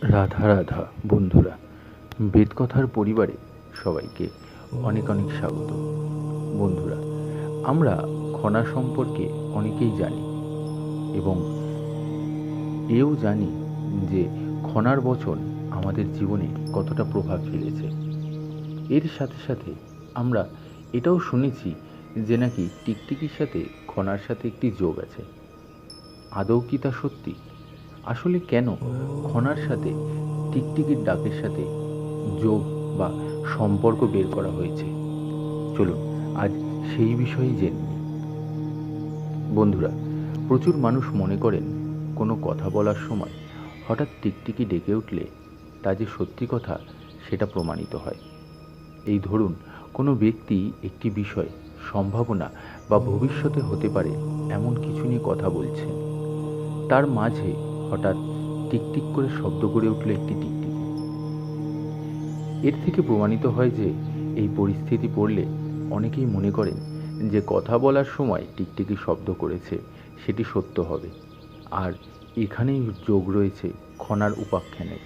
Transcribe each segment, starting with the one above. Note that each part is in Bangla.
রাধা রাধা বন্ধুরা, বেদকথার পরিবারে সবাইকে অনেক অনেক স্বাগত। বন্ধুরা, আমরা খনা সম্পর্কে অনেকেই জানি এবং এও জানি যে খনার বচন আমাদের জীবনে কতটা প্রভাব ফেলেছে। এর সাথে সাথে আমরা এটাও শুনেছি যে নাকি টিকটিকির সাথে খনার সাথে একটি যোগ আছে। আদৌ কি তা সত্যি? আসলে কেন খনার সাথে টিকটিকির ডাকের সাথে যোগ বা সম্পর্ক বের করা হয়েছে? চলুন আজ সেই বিষয়ে জেনে নিই। বন্ধুরা, প্রচুর মানুষ মনে করেন কোনো কথা বলার সময় হঠাৎ টিকটিকি ডেকে উঠলে তা যে সত্যি কথা সেটা প্রমাণিত হয়। এই ধরুন, কোনো ব্যক্তি একটি বিষয়, সম্ভাবনা বা ভবিষ্যতে হতে পারে এমন কিছু নিয়ে কথা বলছেন, তার মাঝে হঠাৎ টিকটিক করে শব্দ করে উঠল একটি টিকটিকি। এর থেকে প্রমাণিত হয় যে এই পরিস্থিতি পড়লে অনেকেই মনে করেন যে কথা বলার সময় টিকটিকি শব্দ করেছে সেটি সত্য হবে, আর এখানেই যোগ রয়েছে খনার উপাখ্যানের।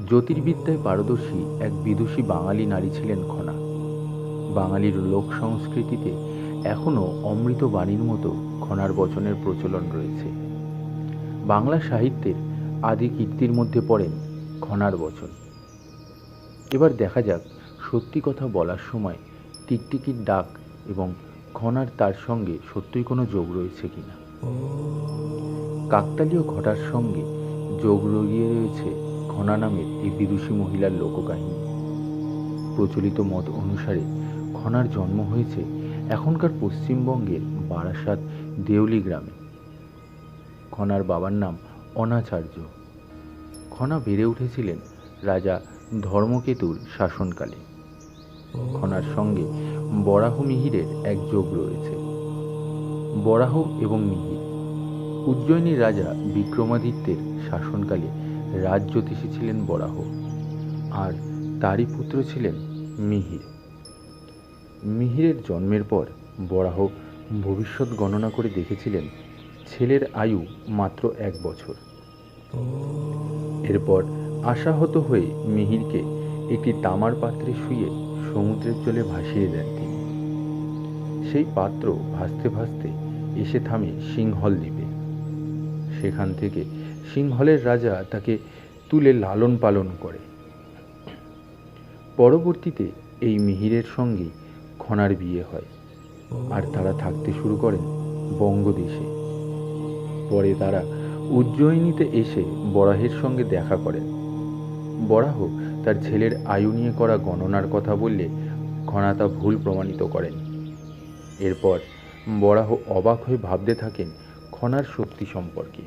জ্যোতির্বিদ্যায় পারদর্শী এক বিদুষী বাঙালি নারী ছিলেন খনা। বাঙালির লোক সংস্কৃতিতে এখনও অমৃত বাণীর মতো খনার বচনের প্রচলন রয়েছে। বাংলা সাহিত্যের আদি কীর্তির মধ্যে পড়েন খনার বচন। এবার দেখা যাক সত্যি কথা বলার সময় টিকটিকির ডাক এবং খনার তার সঙ্গে সত্যই কোনো যোগ রয়েছে কিনা। কাকতালীয় ঘটার সঙ্গে যোগ রইয়ে রয়েছে খনা নামের এই বিদুষী মহিলার লোককাহিনী। প্রচলিত মত অনুসারে খনার জন্ম হয়েছে এখনকার পশ্চিমবঙ্গের বারাসাত দেউলি গ্রামে। খনার বাবার নাম অনাচার্য। খনা বেড়ে উঠেছিলেন রাজা ধর্মকেতুর শাসনকালে। খনার সঙ্গে বরাহ মিহিরের এক যোগ রয়েছে। বরাহ এবং মিহির উজ্জয়িনীর রাজা বিক্রমাদিত্যের শাসনকালে রাজজ্যোতিষী ছিলেন বরাহ, আর তারই পুত্র ছিলেন মিহির। মিহিরের জন্মের পর বরাহ ভবিষ্যৎ গণনা করে দেখেছিলেন ছেলের আয়ু মাত্র 1 বছর। এরপর আশাহত হয়ে মিহিরকে একটি তামার পাত্রে শুইয়ে সমুদ্রের জলে ভাসিয়ে দেন তিনি। সেই পাত্র ভাসতে ভাসতে এসে থামে সিংহল দ্বীপে। সেখান থেকে সিংহলের রাজা তাকে তুলে লালন পালন করে। পরবর্তীতে এই মিহিরের সঙ্গেই খনার বিয়ে হয়, আর তারা থাকতে শুরু করেন বঙ্গদেশে। পরে তারা উজ্জয়িনীতে এসে বরাহের সঙ্গে দেখা করেন। বরাহ তার ছেলের আয়ু নিয়ে করা গণনার কথা বললে খনা তা ভুল প্রমাণিত করেন। এরপর বরাহ অবাক হয়ে ভাবতে থাকেন খনার শক্তি সম্পর্কে।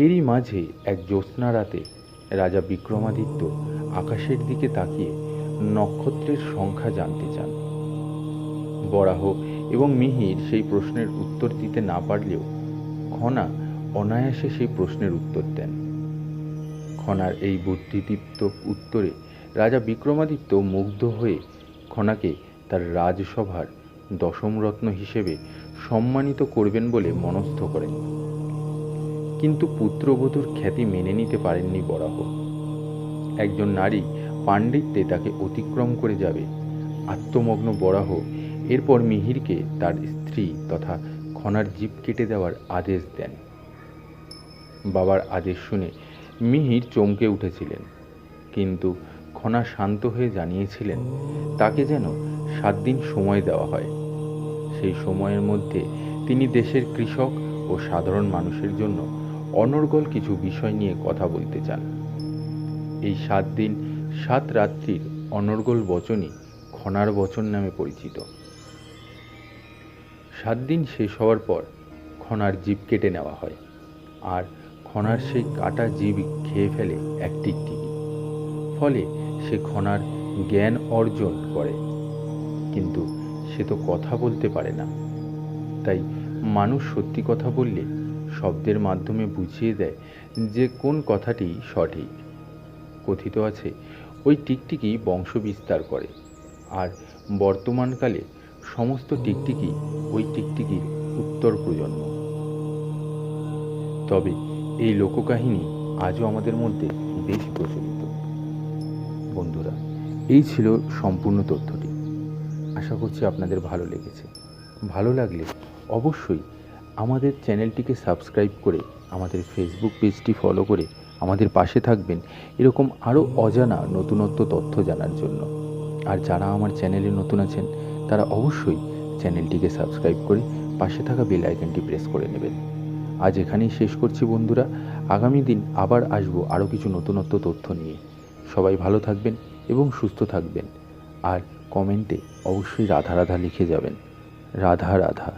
এরই মাঝে এক জ্যোৎস্না রাতে রাজা বিক্রমাদিত্য আকাশের দিকে তাকিয়ে নক্ষত্রের সংখ্যা জানতে চান। বরাহ এবং মিহির সেই প্রশ্নের উত্তর দিতে না পারলেও খনা অনায়াসে সেই প্রশ্নের উত্তর দেন। খনার এই বুদ্ধিদীপ্ত উত্তরে রাজা বিক্রমাদিত্য মুগ্ধ হয়ে খনাকে তার রাজসভার দশম রত্ন হিসেবে সম্মানিত করবেন বলে মনস্থ করেন। কিন্তু পুত্রবধূর খ্যাতি মেনে নিতে পারেননি বরাহ। একজন নারী পাণ্ডিত্যে তাকে অতিক্রম করে যাবে আত্মমগ্ন বরাহ এরপর মিহিরকে তার স্ত্রী তথা খনার জিভ কেটে দেওয়ার আদেশ দেন। বাবার আদেশ শুনে মিহির চমকে উঠেছিলেন, কিন্তু খনা শান্ত হয়ে জানিয়েছিলেন তাকে যেন 7 দিন সময় দেওয়া হয়। সেই সময়ের মধ্যে তিনি দেশের কৃষক ও সাধারণ মানুষের জন্য অনর্গল কিছু বিষয় নিয়ে কথা বলতে চান। এই 7 দিন 7 রাত্রির অনর্গল বচনই খনার বচন নামে পরিচিত। 7 দিন শেষ হওয়ার পর খনার জিভ কেটে নেওয়া হয়, আর খনার সেই কাটা জিভ খেয়ে ফেলে এক টিকটিকি। ফলে সে খনার জ্ঞান অর্জন করে, কিন্তু সে তো কথা বলতে পারে না। তাই মানুষ সত্যি কথা বললে শব্দের মাধ্যমে বুঝিয়ে দেয় যে কোন কথাটি সঠিক। কথিত আছে ওই টিকটিকি বংশ বিস্তার করে, আর বর্তমানকালে সমস্ত টিকটিকি ওই টিকটিকির উত্তর প্রজন্ম। তবে এই লোককাহিনী আজও আমাদের মধ্যে বেশি প্রচলিত। বন্ধুরা, এই ছিল সম্পূর্ণ তথ্যটি। আশা করছি আপনাদের ভালো লেগেছে। ভালো লাগলে অবশ্যই আমাদের চ্যানেলটিকে সাবস্ক্রাইব করে আমাদের ফেসবুক পেজটি ফলো করে আমাদের পাশে থাকবেন এরকম আরও অজানা নতুনত্ব তথ্য জানার জন্য। আর যারা আমার চ্যানেলে নতুন আছেন তারা অবশ্যই চ্যানেলটিকে সাবস্ক্রাইব করে পাশে থাকা বেল আইকনটি প্রেস করে নেবেন। আজ এখানেই শেষ করছি বন্ধুরা। আগামী দিন আবার আসবো আরও কিছু নতুনত্ব তথ্য নিয়ে। সবাই ভালো থাকবেন এবং সুস্থ থাকবেন। আর কমেন্টে অবশ্যই রাধা রাধা লিখে যাবেন। রাধা রাধা।